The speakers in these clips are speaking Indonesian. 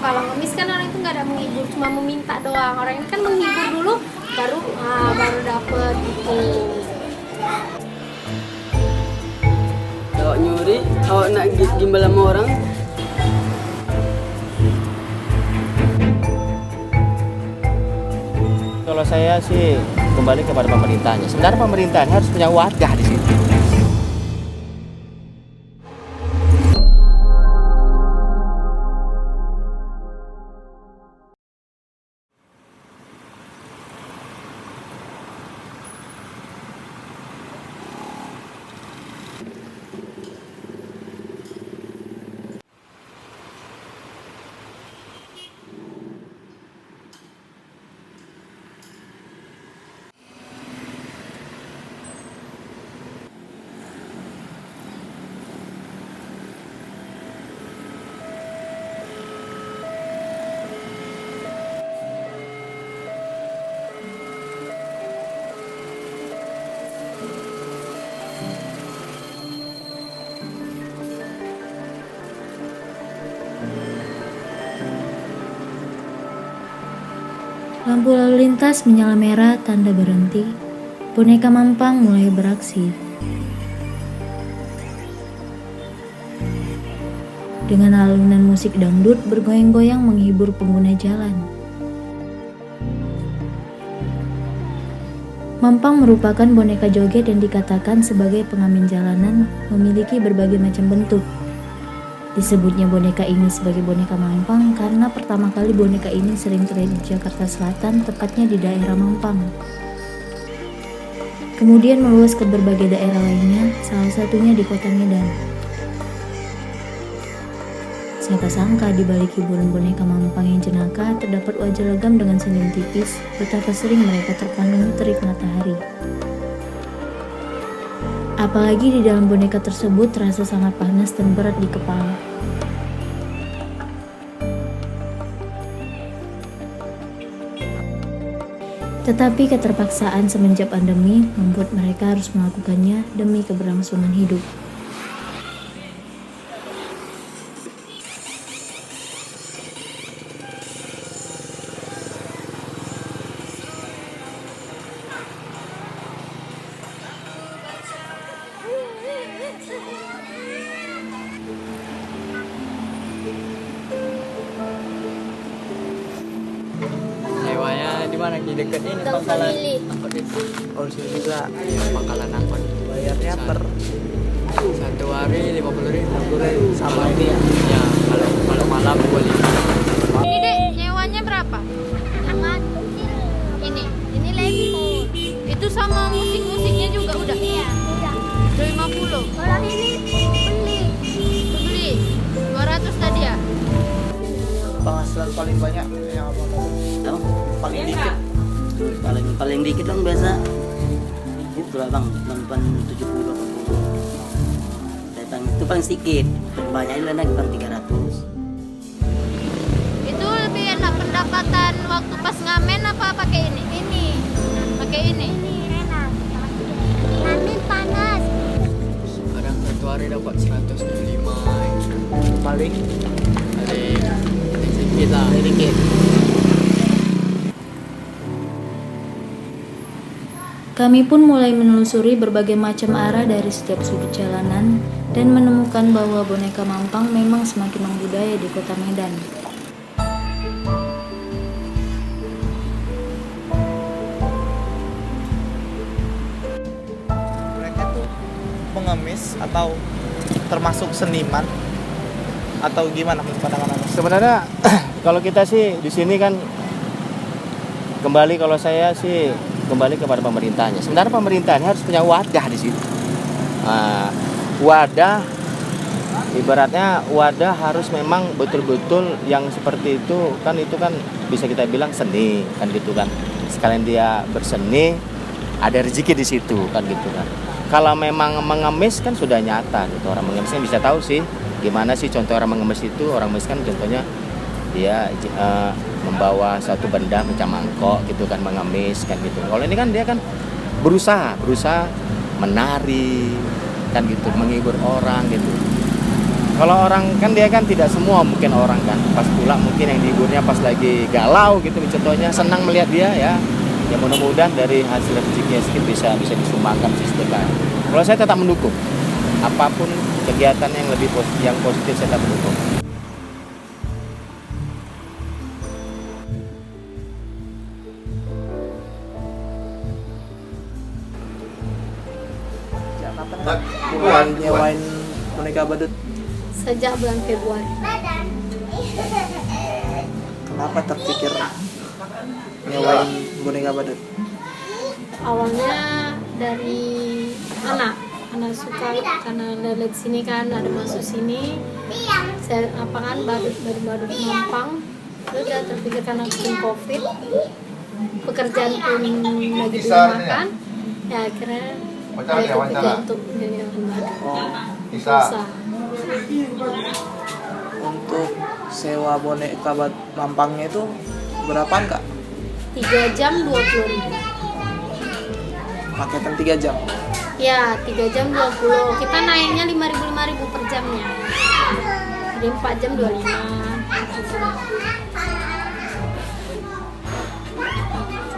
Kalau ngemis kan orang itu nggak ada menghibur, cuma meminta doang. Orang ini kan menghibur dulu, baru dapet gitu. Awak nyuri, awak nak gimbal sama orang. Kalau saya sih kembali kepada pemerintahnya. Sebenarnya pemerintahnya harus punya wadah di situ. Lampu lalu lintas menyala merah tanda berhenti. Boneka Mampang mulai beraksi. Dengan alunan musik dangdut bergoyang-goyang menghibur pengguna jalan. Mampang merupakan boneka joget yang dikatakan sebagai pengamen jalanan, memiliki berbagai macam bentuk. Disebutnya boneka ini sebagai boneka Mampang karena pertama kali boneka ini sering terlihat di Jakarta Selatan, tepatnya di daerah Mampang. Kemudian meluas ke berbagai daerah lainnya, salah satunya di kota Medan. Siapa sangka di balik hiburan boneka Mampang yang jenaka terdapat wajah legam dengan senyum tipis, betapa sering mereka terpandang terik matahari. Apalagi di dalam boneka tersebut terasa sangat panas dan berat di kepala. Tetapi keterpaksaan semenjak pandemi membuat mereka harus melakukannya demi keberlangsungan hidup. Sewanya di mana ki dekat ini Tahu pangkalan family. angkot itu. Oh, sini juga. Iya, pangkalan angkot. Bayarnya per Satu hari 50.000. sama ini ya. Ya, kalau malam 25. Ini dek, nyewanya berapa? Ini lemon. Itu sama musik-musiknya juga udah? Iya, udah. 50. Kalau ini beli 200 tadi ya? Penghasilan paling banyak yang Tahu? paling dikit. Paling dikit kan biasa itu lah bang, 70 80. Itu paling sedikit, banyak itu enak bang 300. Itu lebih enak pendapatan waktu pas ngamen apa pakai ini? Pakai ini. Enak. Ngamen panas. Kadang satu hari dapat 125. Paling Ada sedikit lah. dikit. Kami pun mulai menelusuri berbagai macam arah dari setiap sudut jalanan dan menemukan bahwa boneka Mampang memang semakin membudaya di kota Medan. Mereka tuh pengemis atau termasuk seniman atau gimana pandangan Anda? Sebenarnya kalau kita sih di sini kan kalau saya sih kembali kepada pemerintahnya. Sebenarnya pemerintahnya harus punya wadah di situ. Wadah ibaratnya harus memang betul-betul yang seperti itu kan bisa kita bilang seni kan gitu kan. Sekalian dia berseni ada rezeki di situ kan gitu kan. Kalau memang mengemis kan sudah nyata gitu. Orang mengemis kan bisa tahu sih gimana sih contoh orang mengemis itu. Orang mengemis kan contohnya dia membawa satu benda macam mangkok gitu kan, mengemis kan gitu. Kalau ini kan dia kan berusaha menari kan gitu, menghibur orang gitu. Kalau orang kan dia kan tidak semua mungkin orang kan pas pulang mungkin yang dihiburnya pas lagi galau gitu contohnya senang melihat dia ya. Ya mudah-mudahan dari hasil rezekinya sedikit bisa disumbangkan sistemnya. Kalau saya tetap mendukung apapun kegiatan yang lebih yang positif saya tetap mendukung. Kapan mulai nyewain boneka badut? Sejak bulan Februari. Kenapa terpikir nyewain boneka badut? Awalnya dari anak suka karena lihat sini kan ada masuk sini. Saya apa kan badut Mampang. Sudah terpikir karena COVID, pekerjaan pun lagi dirumahkan. Ya akhirnya saya terpikir untuk jadi badut. Usaha. Untuk sewa boneka Mampangnya itu berapaan kak? 3 jam 20.000. Paketan 3 jam? Ya 3 jam 20. Kita naiknya 5.000 per jamnya. Jadi 4 jam 25.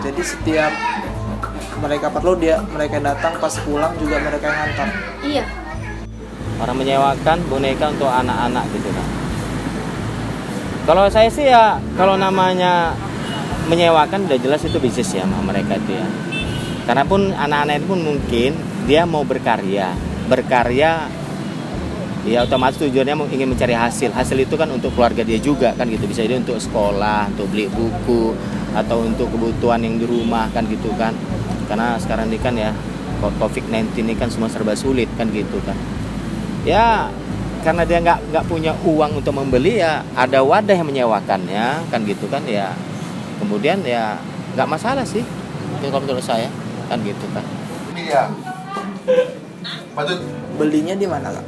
Jadi setiap mereka perlu mereka datang, pas pulang juga mereka yang ngantar. Iya. Orang menyewakan boneka untuk anak-anak gitu kan. Kalau saya sih ya kalau namanya menyewakan udah jelas itu bisnis ya sama mereka itu ya. Karena pun anak-anak itu pun mungkin dia mau berkarya ya otomatis tujuannya ingin mencari hasil itu kan untuk keluarga dia juga kan gitu, bisa jadi untuk sekolah, untuk beli buku atau untuk kebutuhan yang di rumah kan gitu kan, karena sekarang ini kan ya COVID-19 ini kan semua serba sulit kan gitu kan ya, karena dia nggak punya uang untuk membeli ya ada wadah yang menyewakannya kan gitu kan ya, kemudian ya nggak masalah sih itu kalau menurut saya kan gitu kan. Belinya di mana kak?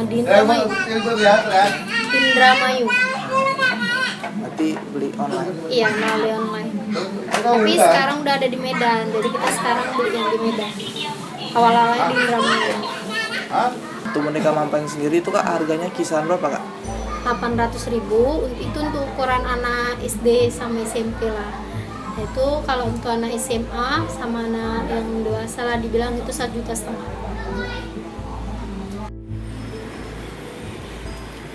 Di Indramayu. Indramayu. Berarti beli online? Iya, melalui online. Tapi sekarang udah ada di Medan, jadi kita sekarang beli yang di Medan. Awal-awalnya di Indramayu. Untuk boneka Mampang sendiri itu kak harganya kisaran berapa kak? 800.000 itu untuk ukuran anak SD sama SMP lah. Itu kalau untuk anak SMA sama anak yang dewasa lah dibilang itu 1,5 juta.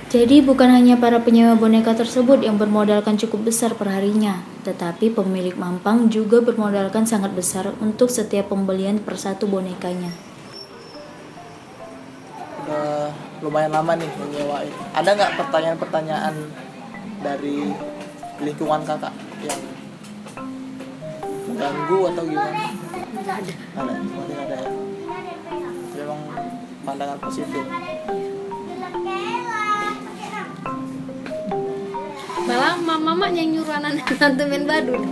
Jadi bukan hanya para penyewa boneka tersebut yang bermodalkan cukup besar perharinya, tetapi pemilik Mampang juga bermodalkan sangat besar untuk setiap pembelian per satu bonekanya. Udah lumayan lama nih menyewain. Ada nggak pertanyaan-pertanyaan dari lingkungan kakak yang mengganggu atau gimana? Nggak ada. Ada ya. Memang pandangan positif. Malah mama yang nyuruh anak main badut.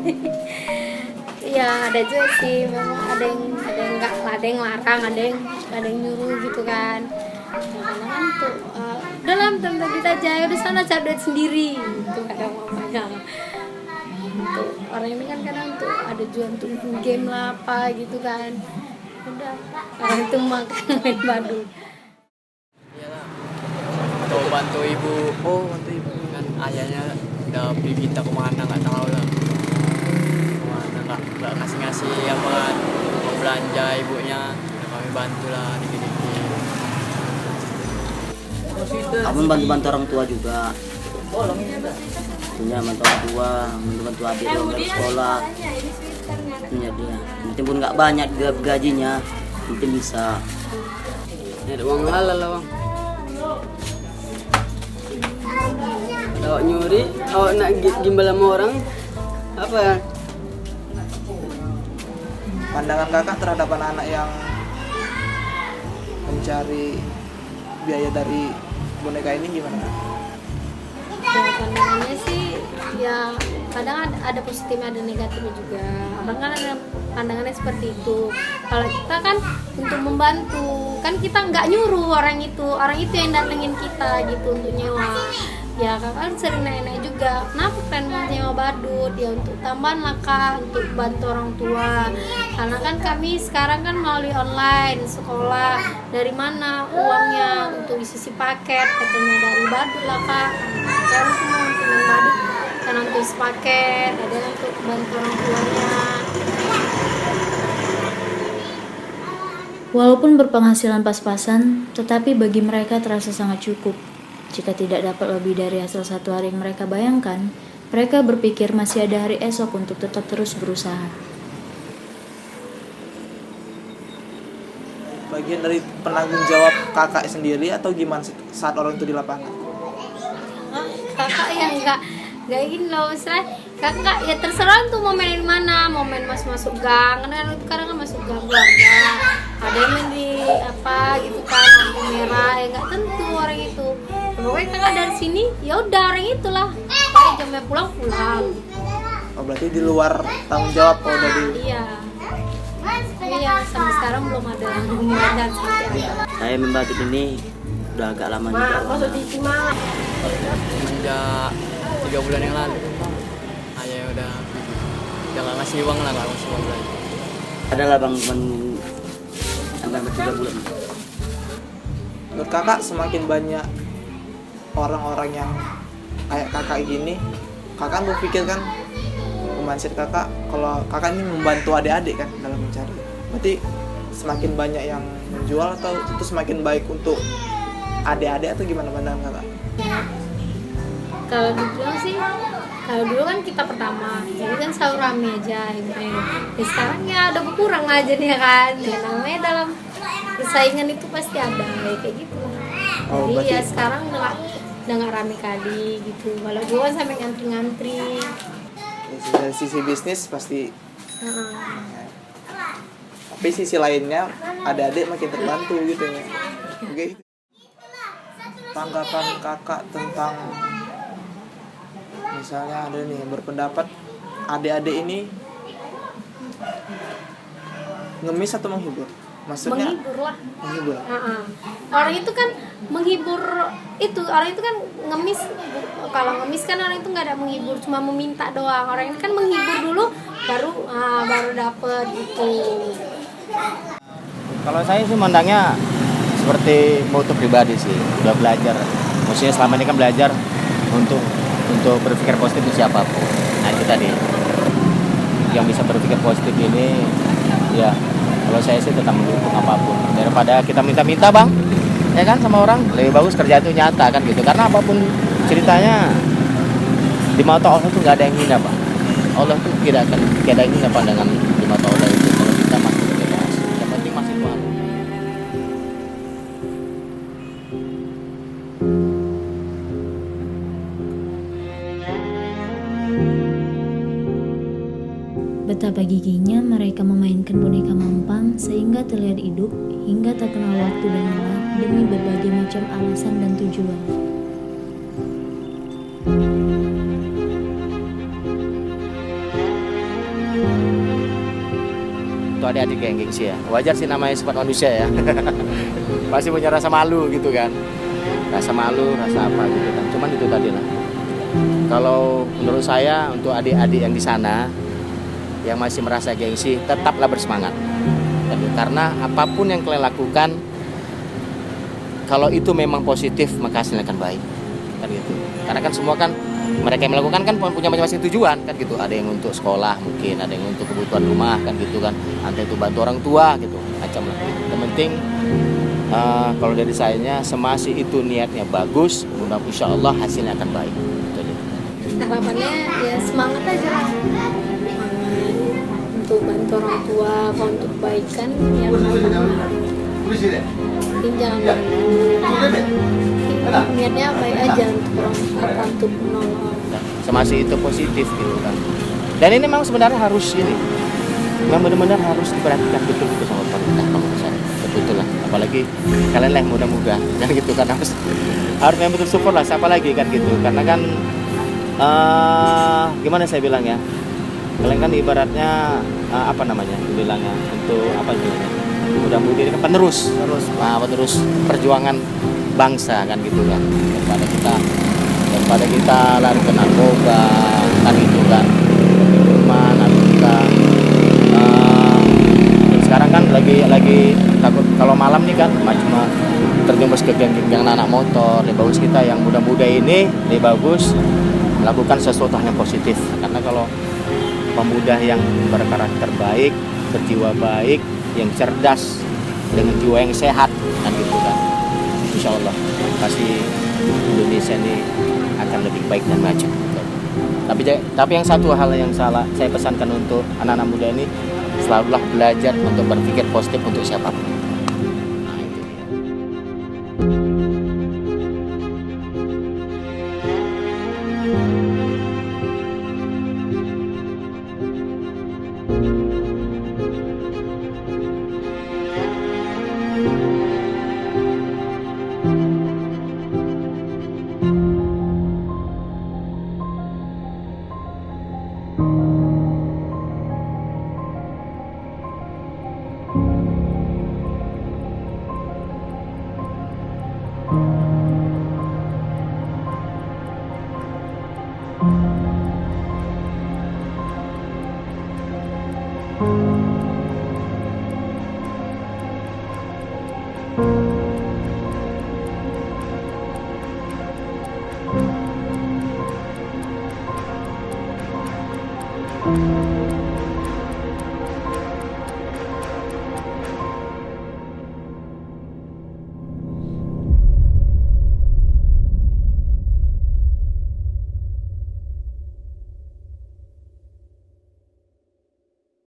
Ya ada juga sih, memang ada yang larang, ada yang nyuruh gitu kan. Kadang kan tuh dalam tentu kita aja di sana cari duit sendiri, itu ada mamanya. Untuk orang ini kan kadang tuh ada jual tuh game lah apa gitu kan. Udah orang itu makan main badut. Atau bantu ibu. Oh, bantu ibu. Kan ayahnya udah pergi kita kemana nggak tahu lah, kemana nggak ngasih apa kan, mau belanja ibunya ya kami bantu lah dikit-dikit. Kamu bantu orang tua juga, punya bantu orang tua, bantu adik dia dari sekolah, punya dia. Mungkin pun nggak banyak gajinya, mungkin bisa. Ada uang halal lah bang. Awak nyuri, awak nak gimbal sama orang apa? Pandangan kakak terhadap anak-anak yang mencari biaya dari boneka ini gimana kak? Ya pandangannya sih ya kadang ada positifnya ada negatifnya juga. Orang kan ada pandangannya seperti itu. Kalau kita kan untuk membantu, kan kita nggak nyuruh orang itu yang datengin kita gitu untuk nyewa. ya kakak sering nanya juga, kenapa kalian mau nyewa badut? Ya untuk tambahan lah kak, untuk bantu orang tua. Karena kan kami sekarang kan melalui online sekolah, dari mana uangnya untuk isi paket? Katanya dari badut lah kak. Sekarang cuma untuk main badut, karena untuk isi paket, ada yang untuk bantu orang tuanya. Walaupun berpenghasilan pas-pasan, tetapi bagi mereka terasa sangat cukup. Jika tidak dapat lebih dari hasil satu hari yang mereka bayangkan, mereka berpikir masih ada hari esok untuk tetap terus berusaha. Bagian dari penanggung jawab kakak sendiri atau gimana saat orang itu di lapangan? Kakak yang nggak ingin loh, misalnya kakak ya terserah tuh mau main di mana, mau main masuk gang, karena kan masuk gang keluarga, ada yang main di apa gitu kan, lampu merah, ya nggak tentu orang itu. Pokoknya kakak dari sini ya udah orang itulah, kayak jamnya pulang. Oh, berarti di luar tanggung jawab kalau dari Iya. Iya, sampai sekarang belum ada dan sampai ada. Saya membadut ini udah agak lama juga. Semenjak 3 bulan yang lalu ayah udah nggak ngasih uang lah, nggak ngasih uang lagi. Adalah bang sampai 3 bulan. menurut kakak semakin banyak orang-orang yang kayak kakak gini, kakak berpikir kan, mindset kakak kalau kakak ini membantu adik-adik kan dalam mencari, berarti semakin banyak yang menjual atau itu semakin baik untuk adik-adik atau gimana pandangan kakak? Kalau dibilang sih, kalau dulu kan kita pertama, jadi kan selalu rame aja gitu ya. Sekarang ya udah berkurang aja nih kan. Ya, namanya dalam persaingan itu pasti ada ya, kayak gitu. Oh, Jadi berarti- ya sekarang udah nggak rame kali gitu. Kalau dulu kan sampai ngantri-ngantri. Dari sisi bisnis pasti, Heeh. tapi sisi lainnya adik-adik makin terbantu gitu ya. Oke. Tanggapan kakak tentang misalnya ada nih yang berpendapat adik-adik ini ngemis atau menghibur? Maksudnya Menghibur lah. menghibur. Heeh. Orang itu kan menghibur itu, orang itu kan ngemis. Kalau ngemis kan orang itu nggak ada menghibur, cuma meminta doang. Orang ini kan menghibur dulu, baru dapet gitu. Kalau saya sih mandangnya seperti moto pribadi sih, udah belajar. Maksudnya selama ini kan belajar untuk berpikir positif di siapapun. Nah itu tadi, yang bisa berpikir positif ini, ya kalau saya sih tetap mendukung apapun. Daripada kita minta-minta bang, ya kan sama orang, lebih bagus kerja itu nyata kan gitu. Karena apapun ceritanya, di mata Allah tuh nggak ada yang hina bang. Allah tuh tidak ada yang hina pandangan di mata Allah itu. Kalau kita masuk bebas, yang penting masih Tuhan. Betapa giginya mereka memainkan boneka mampang sehingga terlihat hidup hingga tak kenal waktu dan lelah demi berbagai macam alasan dan tujuan. Itu adik-adik yang gengsi ya. Wajar sih namanya sifat manusia ya. Pasti punya rasa malu gitu kan. Rasa malu, rasa apa gitu kan. Cuman itu tadi lah. Kalau menurut saya untuk adik-adik yang di sana yang masih merasa gengsi, tetaplah bersemangat. Karena apapun yang kalian lakukan, kalau itu memang positif maka hasilnya akan baik. Kan gitu. Karena kan semua kan mereka yang melakukan kan punya masing-masing tujuan kan gitu. Ada yang untuk sekolah mungkin, ada yang untuk kebutuhan rumah kan gitu kan. Ada itu bantu orang tua gitu, macam lah. Yang penting kalau dari sayanya semasi itu niatnya bagus, mudah insya Allah hasilnya akan baik. Itu aja. Harapannya ya semangat aja lah. Semangat untuk bantu orang tua, kalau untuk kebaikan ya mungkin jangan niatnya baik aja untuk orang apa, untuk menolong. Semasi itu positif gitu kan. Dan ini memang sebenarnya harus ini, memang benar-benar harus diperhatikan betul-betul sama pemerintah kalau menurut saya. Betul lah. Apalagi kalian lah yang muda-muda kan gitu kan, harus memang betul support lah. Siapa lagi kan gitu. Karena kan gimana saya bilang ya, kalian kan ibaratnya apa namanya bilangnya, untuk apa bilangnya, muda-mudi ini kan penerus perjuangan bangsa kan gitu kan. Daripada kita yang daripada kita lari ke narkoba kan itu kan minuman atau kita sekarang kan lagi takut kalau malam nih kan cuma terjumbus ke geng-geng anak motor. Lebih bagus kita yang muda-muda ini lebih bagus melakukan sesuatu hal yang positif, karena kalau pemuda yang berkarakter baik, berjiwa baik, yang cerdas dengan jiwa yang sehat kan gitu kan, insya Allah pasti Indonesia ini akan lebih baik dan maju. Tapi yang satu hal yang saya pesankan untuk anak-anak muda ini, selalulah belajar untuk berpikir positif untuk siapapun. Nah, itu dia.